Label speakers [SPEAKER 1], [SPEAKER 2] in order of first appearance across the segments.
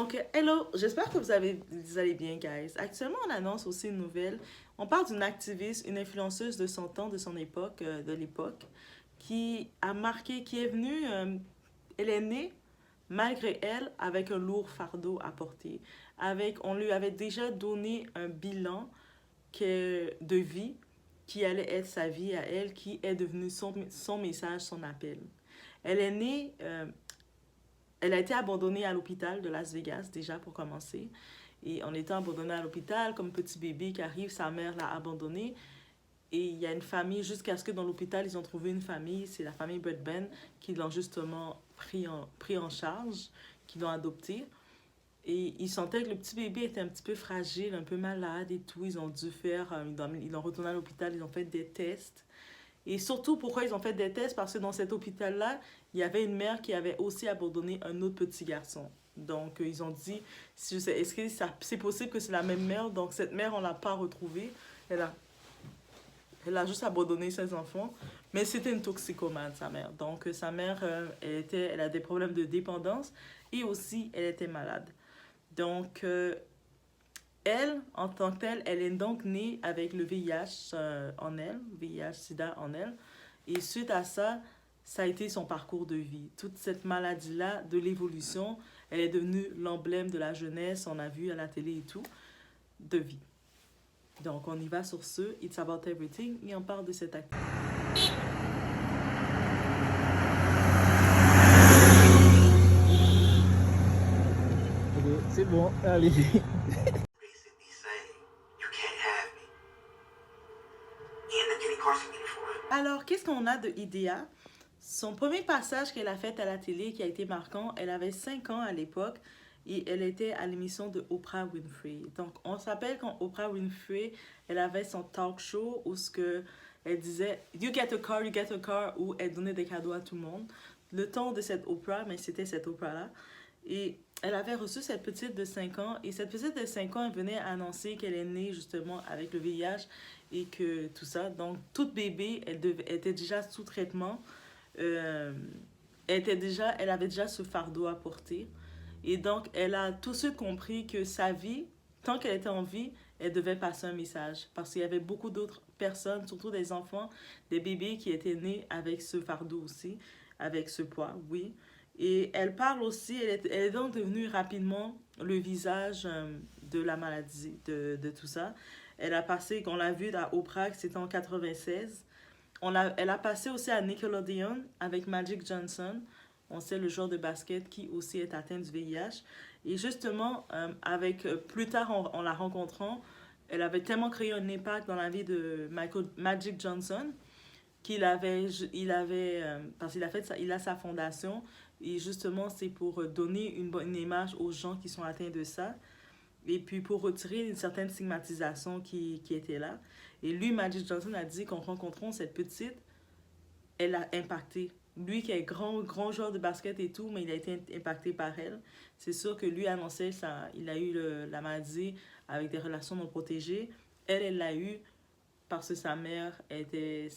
[SPEAKER 1] Donc, hello, j'espère que vous allez bien, guys. Actuellement, on annonce aussi une nouvelle. On parle d'une activiste, une influenceuse de son temps, de son époque, de l'époque, qui a marqué, qui est venue, elle est née, malgré elle, avec un lourd fardeau à porter. On lui avait déjà donné un bilan de vie qui allait être sa vie à elle, qui est devenu son message, son appel. Elle est née Elle a été abandonnée à l'hôpital de Las Vegas, déjà pour commencer. Et en étant abandonnée à l'hôpital, comme petit bébé qui arrive, sa mère l'a abandonnée. Et il y a une famille, jusqu'à ce que dans l'hôpital, ils ont trouvé une famille, c'est la famille Broadbent, qui l'ont justement pris en charge, qui l'ont adopté. Et ils sentaient que le petit bébé était un petit peu fragile, un peu malade et tout. Ils ont dû ils l'ont retourné à l'hôpital, ils ont fait des tests. Et surtout, pourquoi ils ont fait des tests? Parce que dans cet hôpital-là, il y avait une mère qui avait aussi abandonné un autre petit garçon. Donc, ils ont dit, est-ce que c'est possible que c'est la même mère? Donc, cette mère, on ne l'a pas retrouvée. Elle a, elle a juste abandonné ses enfants. Mais c'était une toxicomane, sa mère. Donc, sa mère, elle a des problèmes de dépendance et aussi, elle était malade. Donc, elle, en tant que telle, elle est donc née avec le VIH en elle, VIH-Sida en elle. Et suite à ça, ça a été son parcours de vie. Toute cette maladie-là, de l'évolution, elle est devenue l'emblème de la jeunesse, on a vu à la télé et tout, de vie. Donc, on y va sur ce, It's About Everything, et on parle de cette activité.
[SPEAKER 2] C'est bon, allez.
[SPEAKER 1] Alors, qu'est-ce qu'on a de Idea? Son premier passage qu'elle a fait à la télé qui a été marquant, elle avait 5 ans à l'époque et elle était à l'émission de Oprah Winfrey. Donc, on s'appelle quand Oprah Winfrey, elle avait son talk show où elle disait « You get a car » où elle donnait des cadeaux à tout le monde. Le temps de cette Oprah, mais c'était cette Oprah-là. Et elle avait reçu cette petite de 5 ans. Et cette petite de 5 ans, elle venait annoncer qu'elle est née justement avec le VIH et que tout ça. Donc, toute bébé, elle était déjà sous traitement. Elle avait déjà ce fardeau à porter. Et donc, elle a tout de suite compris que sa vie, tant qu'elle était en vie, elle devait passer un message. Parce qu'il y avait beaucoup d'autres personnes, surtout des enfants, des bébés qui étaient nés avec ce fardeau aussi, avec ce poids, oui. Et elle parle aussi, elle est donc devenue rapidement le visage de la maladie, de tout ça. Elle a passé, on l'a vu à Oprah, c'était en 96. Elle a passé aussi à Nickelodeon avec Magic Johnson. On sait le joueur de basket qui aussi est atteint du VIH. Et justement, plus tard en la rencontrant, elle avait tellement créé un impact dans la vie de Magic Johnson parce il a sa fondation et justement c'est pour donner une bonne image aux gens qui sont atteints de ça et puis pour retirer une certaine stigmatisation qui était là. Et lui, Magic Johnson a dit qu'en rencontrant cette petite, elle a impacté. Lui qui est grand joueur de basket et tout, mais il a été impacté par elle. C'est sûr que lui annonçait ça, il a eu la maladie avec des relations non protégées. Elle l'a eu parce que sa mère était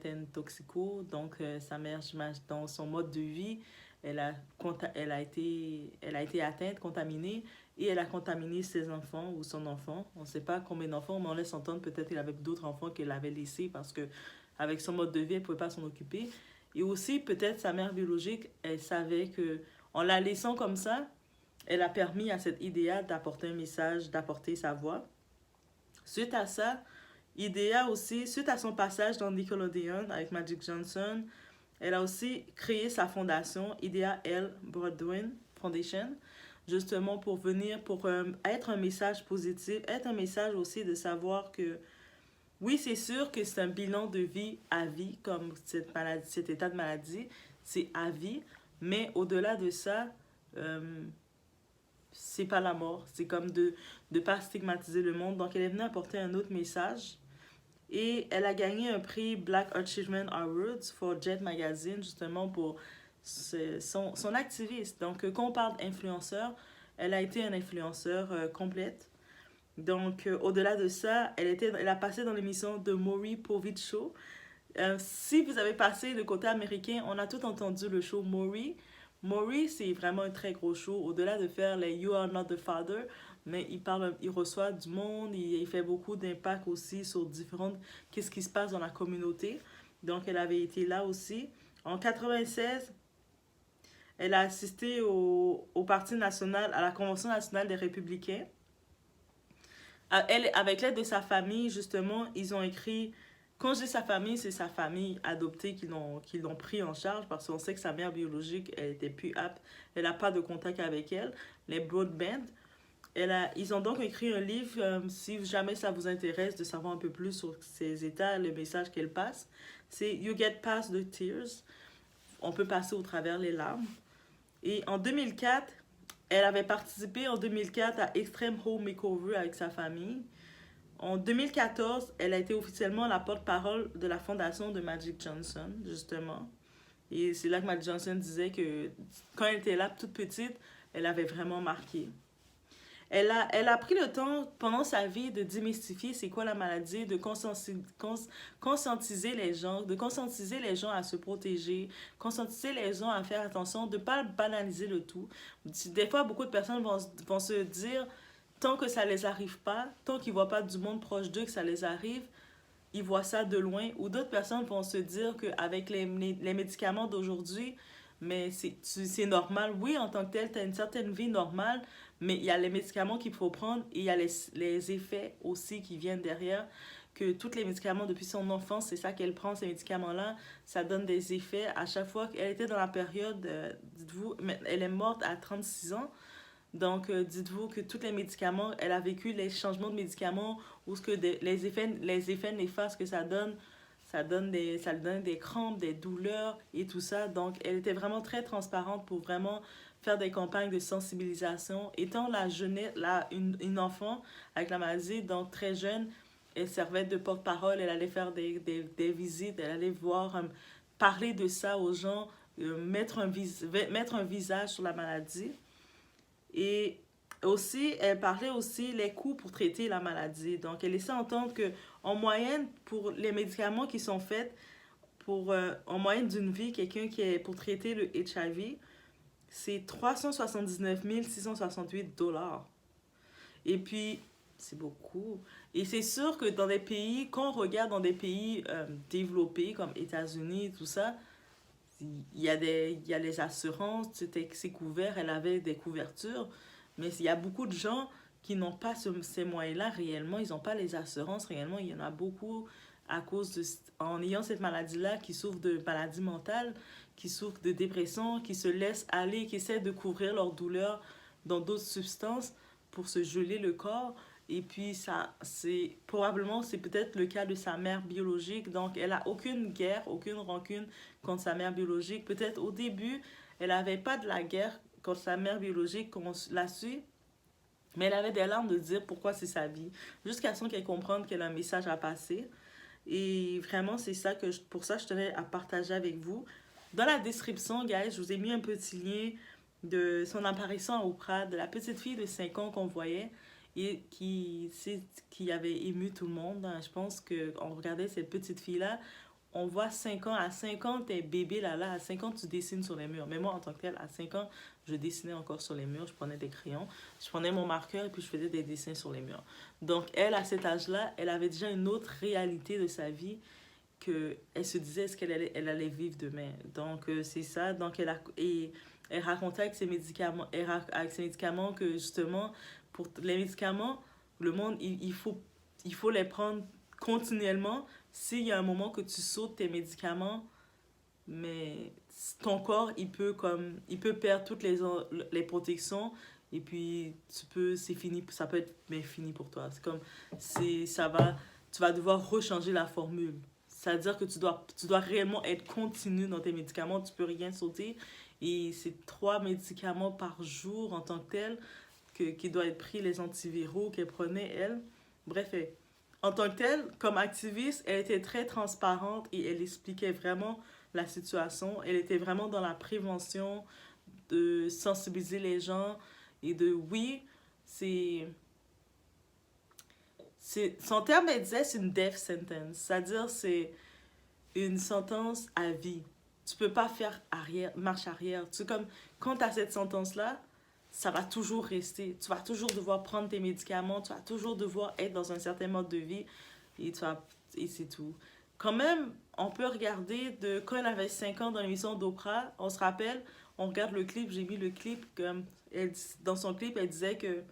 [SPEAKER 1] une toxico, donc sa mère, dans son mode de vie, elle a été atteinte, contaminée, et elle a contaminé ses enfants ou son enfant. On ne sait pas combien d'enfants, mais on laisse entendre peut-être qu'il avait d'autres enfants qu'elle avait laissés parce que avec son mode de vie, elle ne pouvait pas s'en occuper. Et aussi, peut-être sa mère biologique, elle savait que en la laissant comme ça, elle a permis à cet idéal d'apporter un message, d'apporter sa voix. Suite à ça, Idea aussi, suite à son passage dans Nickelodeon avec Magic Johnson, elle a aussi créé sa fondation, Idea L. Baldwin Foundation, justement pour être un message positif, être un message aussi de savoir que, oui, c'est sûr que c'est un bilan de vie à vie, comme cet état de maladie, c'est à vie, mais au-delà de ça, c'est pas la mort, c'est comme de ne pas stigmatiser le monde. Donc, elle est venue apporter un autre message. Et elle a gagné un prix Black Achievement Awards pour Jet Magazine, justement pour son activiste. Donc, quand on parle d'influenceur, elle a été un influenceur complète. Donc, au-delà de ça, elle a passé dans l'émission de Maury Povich Show. Si vous avez passé le côté américain, on a tout entendu le show Maury. Maury, c'est vraiment un très gros show. Au-delà de faire les You Are Not the Father, mais il reçoit du monde, il fait beaucoup d'impact aussi sur différentes, qu'est-ce qui se passe dans la communauté. Donc, elle avait été là aussi. En 96, elle a assisté au Parti national, à la Convention nationale des Républicains. Elle, avec l'aide de sa famille, justement, ils ont écrit. Quand je dis sa famille, c'est sa famille adoptée qui l'ont pris en charge parce qu'on sait que sa mère biologique, elle était plus apte. Elle n'a pas de contact avec elle. Les broadband. Ils ont donc écrit un livre, si jamais ça vous intéresse de savoir un peu plus sur ses états, le message qu'elle passe. C'est You Get Past the Tears. On peut passer au travers les larmes. Et en 2004, elle avait participé en 2004 à Extreme Home Makeover avec sa famille. En 2014, elle a été officiellement la porte-parole de la fondation de Magic Johnson, justement. Et c'est là que Magic Johnson disait que quand elle était là, toute petite, elle avait vraiment marqué. Elle a pris le temps pendant sa vie de démystifier c'est quoi la maladie, de conscientiser les gens, à se protéger, conscientiser les gens à faire attention, de ne pas banaliser le tout. Des fois, beaucoup de personnes vont se dire, tant que ça ne les arrive pas, tant qu'ils ne voient pas du monde proche d'eux que ça les arrive, ils voient ça de loin. Ou d'autres personnes vont se dire qu'avec les médicaments d'aujourd'hui, mais c'est normal. Oui, en tant que tel, tu as une certaine vie normale, mais il y a les médicaments qu'il faut prendre et il y a les effets aussi qui viennent derrière. Que tous les médicaments, depuis son enfance, c'est ça qu'elle prend, ces médicaments-là, ça donne des effets. À chaque fois qu'elle était dans la période, dites-vous, elle est morte à 36 ans. Donc, dites-vous que tous les médicaments, elle a vécu les changements de médicaments ou ce que les effets néfastes que ça donne des crampes, des douleurs et tout ça. Donc, elle était vraiment très transparente pour vraiment faire des campagnes de sensibilisation. Étant une enfant avec la maladie, donc très jeune, elle servait de porte-parole, elle allait faire des visites, elle allait voir, parler de ça aux gens, mettre un visage sur la maladie. Et aussi, elle parlait aussi les coûts pour traiter la maladie. Donc, elle laissait entendre que en moyenne, pour les médicaments qui sont faits, en moyenne d'une vie, quelqu'un qui est pour traiter le HIV, c'est 379 668 $. Et puis, c'est beaucoup. Et c'est sûr que dans des pays, quand on regarde dans des pays développés comme États-Unis, tout ça, il y a les assurances, c'est couvert, elle avait des couvertures, mais il y a beaucoup de gens qui n'ont pas ces moyens-là réellement, ils n'ont pas les assurances réellement, il y en a beaucoup en ayant cette maladie-là, qui souffrent de maladies mentales, qui souffrent de dépression, qui se laissent aller, qui essaient de couvrir leur douleur dans d'autres substances pour se geler le corps. Et puis, c'est peut-être le cas de sa mère biologique. Donc, elle a aucune guerre, aucune rancune contre sa mère biologique. Peut-être au début, elle n'avait pas de la guerre contre sa mère biologique, comme on l'a su. Mais elle avait des larmes de dire pourquoi c'est sa vie. Jusqu'à ce qu'elle comprenne qu'elle a un message à passer. Et vraiment, c'est ça pour ça, je tenais à partager avec vous. Dans la description, guys, je vous ai mis un petit lien de son apparition à Oprah, de la petite fille de 5 ans qu'on voyait et qui avait ému tout le monde. Je pense qu'on regardait cette petite fille-là, on voit 5 ans. À 5 ans, t'es bébé là. À 5 ans, tu dessines sur les murs. Mais moi, en tant que tel, à 5 ans, je dessinais encore sur les murs. Je prenais des crayons, je prenais mon marqueur et puis je faisais des dessins sur les murs. Donc, elle, à cet âge-là, elle avait déjà une autre réalité de sa vie qu'elle se disait ce elle allait vivre demain. Donc, c'est ça. Donc, elle racontait avec ses médicaments que justement, pour les médicaments, le monde, il faut les prendre continuellement. S'il y a un moment que tu sautes tes médicaments, mais ton corps, il peut perdre toutes les protections et puis c'est fini, ça peut être fini pour toi. C'est comme, tu vas devoir rechanger la formule. C'est-à-dire que tu dois réellement être continu dans tes médicaments, tu peux rien sauter. Et c'est 3 médicaments par jour en tant que tel qui doivent être pris, les antiviraux qu'elle prenait, elle. Bref, en tant que telle, comme activiste, elle était très transparente et elle expliquait vraiment la situation. Elle était vraiment dans la prévention, de sensibiliser les gens et oui, son terme, elle disait, c'est une death sentence. C'est-à-dire, c'est une sentence à vie. tu peux pas faire marche arrière. C'est comme, quand tu as cette sentence-là, ça va toujours rester. Tu vas toujours devoir prendre tes médicaments, tu vas toujours devoir être dans un certain mode de vie et c'est tout. Quand même, on peut regarder de quand elle avait 5 ans dans l'émission d'Oprah, on se rappelle, on regarde le clip, j'ai mis le clip, comme dans son clip, elle disait que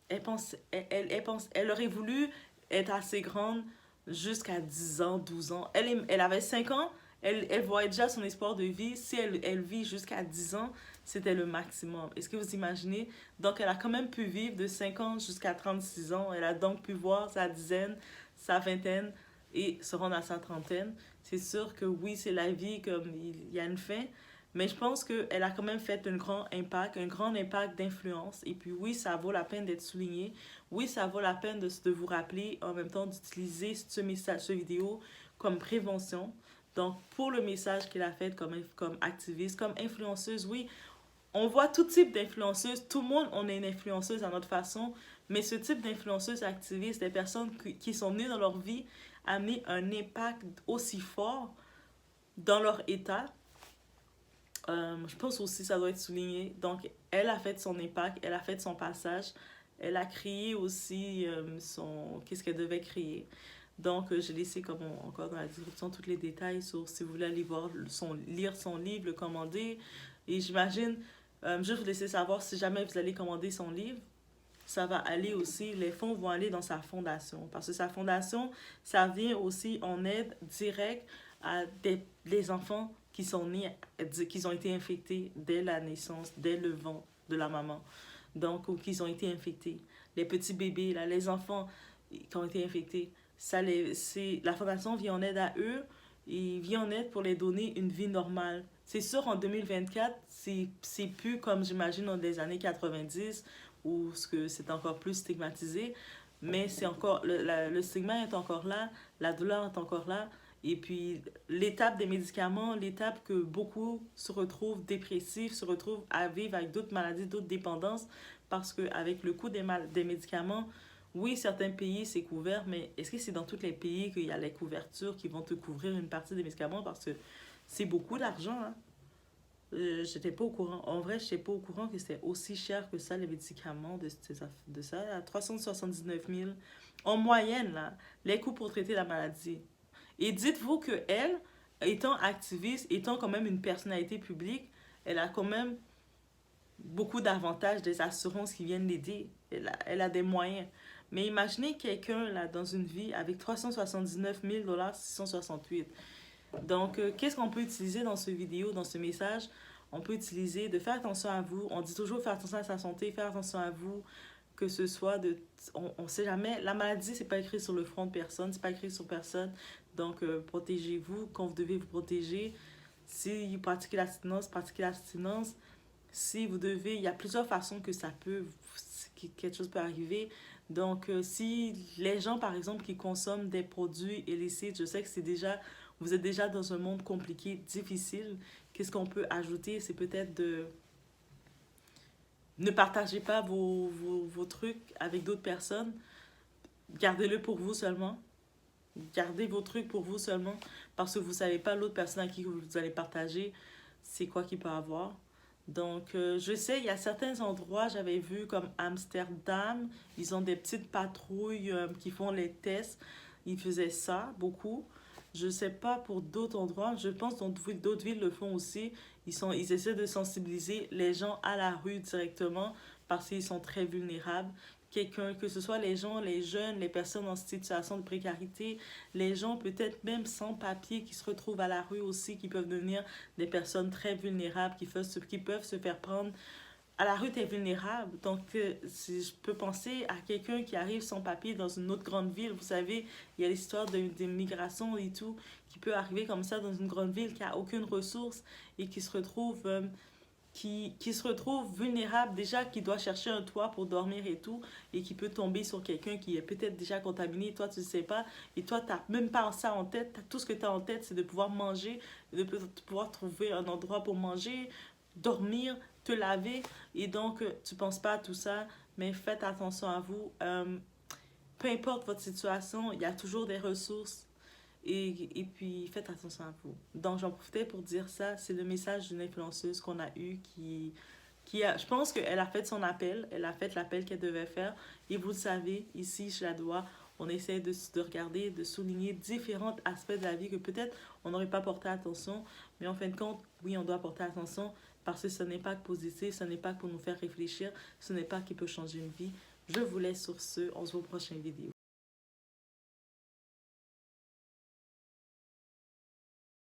[SPEAKER 1] elle aurait voulu être assez grande jusqu'à 10 ans, 12 ans. Elle avait 5 ans, elle voyait déjà son espoir de vie. Si elle vit jusqu'à 10 ans, c'était le maximum. Est-ce que vous imaginez? Donc, elle a quand même pu vivre de 5 ans jusqu'à 36 ans. Elle a donc pu voir sa dizaine, sa vingtaine et se rendre à sa trentaine. C'est sûr que oui, c'est la vie, comme il y a une fin. Mais je pense qu'elle a quand même fait un grand impact d'influence. Et puis oui, ça vaut la peine d'être souligné. Oui, ça vaut la peine de vous rappeler en même temps d'utiliser ce message, ce vidéo comme prévention. Donc, pour le message qu'elle a fait comme activiste, comme influenceuse, oui, on voit tout type d'influenceuses. Tout le monde, on est une influenceuse à notre façon. Mais ce type d'influenceuse activiste, des personnes qui sont venues dans leur vie amener un impact aussi fort dans leur état, je pense aussi que ça doit être souligné. Donc, elle a fait son impact, elle a fait son passage, elle a créé aussi qu'est-ce qu'elle devait créer. Donc, j'ai laissé encore dans la description tous les détails sur si vous voulez aller lire son livre, le commander. Et j'imagine, juste vous laisser savoir si jamais vous allez commander son livre, ça va aller aussi, les fonds vont aller dans sa fondation. Parce que sa fondation, ça vient aussi en aide directe à des enfants qui sont nés, qui ont été infectés dès la naissance, dès le ventre de la maman. Donc, ou qui ont été infectés. Les petits bébés, là, les enfants qui ont été infectés, la fondation vient en aide à eux et vient en aide pour les donner une vie normale. C'est sûr, en 2024, c'est plus comme j'imagine dans les années 90 où c'est encore plus stigmatisé, mais c'est encore le stigma est encore là, la douleur est encore là, et puis l'étape des médicaments, l'étape que beaucoup se retrouvent dépressifs, se retrouvent à vivre avec d'autres maladies, d'autres dépendances, parce qu'avec le coût des médicaments, oui, certains pays c'est couvert, mais est-ce que c'est dans tous les pays qu'il y a les couvertures qui vont te couvrir une partie des médicaments, parce que c'est beaucoup d'argent, hein? J'étais pas au courant. En vrai, je n'étais pas au courant que c'était aussi cher que ça, les médicaments de ça, à 379 000 en moyenne, là, les coûts pour traiter la maladie. Et dites-vous que elle, étant activiste, étant quand même une personnalité publique, elle a quand même beaucoup d'avantages, des assurances qui viennent l'aider. Elle a des moyens. Mais imaginez quelqu'un, là, dans une vie avec 379 000 668. Donc, qu'est-ce qu'on peut utiliser dans ce vidéo, dans ce message? On peut utiliser de faire attention à vous. On dit toujours faire attention à sa santé, faire attention à vous, que ce soit de... On sait jamais. La maladie, c'est pas écrit sur le front de personne, c'est pas écrit sur personne. Donc, protégez-vous quand vous devez vous protéger. Si vous pratiquez l'abstinence, pratiquez l'abstinence. Si vous devez... Il y a plusieurs façons que ça peut... quelque chose peut arriver. Donc, si les gens, par exemple, qui consomment des produits illicites, je sais que vous êtes déjà dans un monde compliqué, difficile. Qu'est-ce qu'on peut ajouter? C'est peut-être de... Ne partagez pas vos trucs avec d'autres personnes. Gardez-le pour vous seulement. Gardez vos trucs pour vous seulement. Parce que vous ne savez pas l'autre personne à qui vous allez partager, c'est quoi qu'il peut avoir. Donc, je sais, il y a certains endroits, j'avais vu comme Amsterdam, ils ont des petites patrouilles qui font les tests. Ils faisaient ça beaucoup. Je sais pas pour d'autres endroits, je pense que d'autres villes le font aussi. Ils essaient de sensibiliser les gens à la rue directement parce qu'ils sont très vulnérables. Quelqu'un, que ce soit les gens, les jeunes, les personnes en situation de précarité, les gens peut-être même sans papier qui se retrouvent à la rue aussi, qui peuvent devenir des personnes très vulnérables, qui peuvent se faire prendre. À la rue, tu es vulnérable. Donc, si je peux penser à quelqu'un qui arrive sans papier dans une autre grande ville. Vous savez, il y a l'histoire de migration et tout, qui peut arriver comme ça dans une grande ville qui n'a aucune ressource et qui se retrouve qui se retrouve vulnérable déjà, qui doit chercher un toit pour dormir et tout, et qui peut tomber sur quelqu'un qui est peut-être déjà contaminé, toi tu ne sais pas, et toi tu n'as même pas ça en tête, tout ce que tu as en tête c'est de pouvoir manger, de pouvoir trouver un endroit pour manger, dormir, te laver, et donc tu ne penses pas à tout ça, mais faites attention à vous. Peu importe votre situation, il y a toujours des ressources. et puis faites attention à vous. Donc j'en profitais pour dire ça, c'est le message d'une influenceuse qu'on a eu je pense qu'elle a fait son appel, elle a fait l'appel qu'elle devait faire. Et vous le savez, ici, chez la Doua, on essaie de regarder, de souligner différents aspects de la vie que peut-être on n'aurait pas porté attention. Mais en fin de compte, oui, on doit porter attention parce que ce n'est pas que positif, ce n'est pas pour nous faire réfléchir, ce n'est pas qui peut changer une vie. Je vous laisse sur ce, on se voit aux prochaines vidéos.